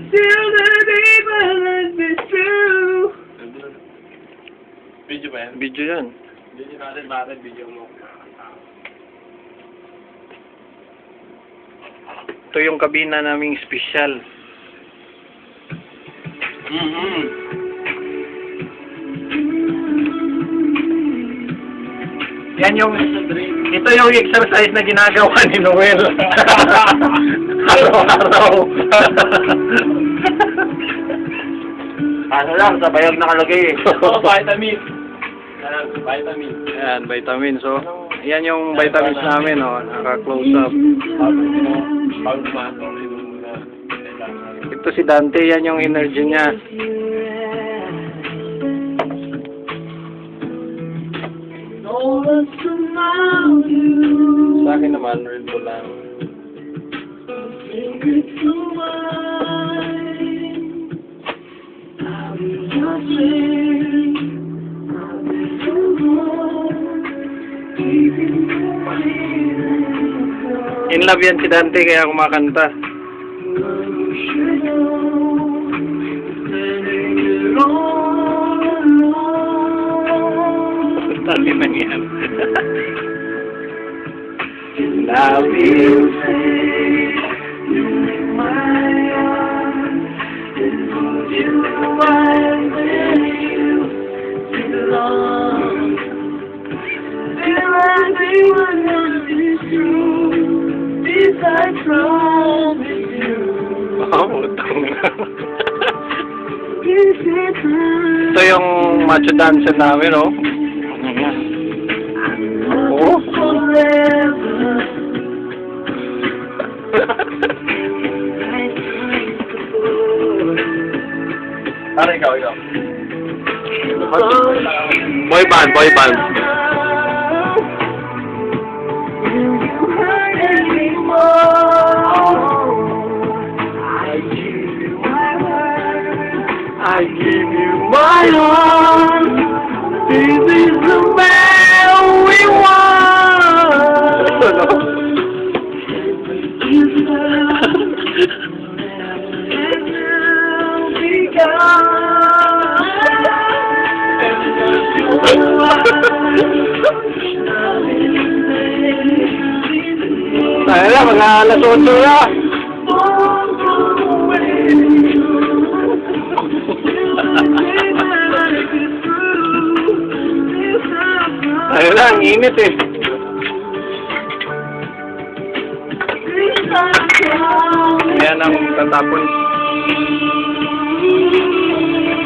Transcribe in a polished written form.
Till the day my life is true. Video ba yan? Video yan. Video natin, bakit video mo? Ito yung kabina naming special. Yan yung, ito yung exercise na ginagawa ni Noel. Araw-araw. Ano lang, sa bayag nakalagay eh. Oh, vitamin. Vitamin. Yan, vitamin. So, yan yung vitamins namin, oh. Naka-close up. Ito si Dante, yan yung energy niya. Sa akin naman, Red Bull lang. In love yan si Dante, kaya kumakanta. Dali na yan. Love you. Ito yung macho dancer namin, oh. Oh. Para ikaw. Boy band, boy band. I give you my heart. This is the man we want. Tayo na, mga alas 8 na. Ayun na, ang init eh. Ayan ang tatapon.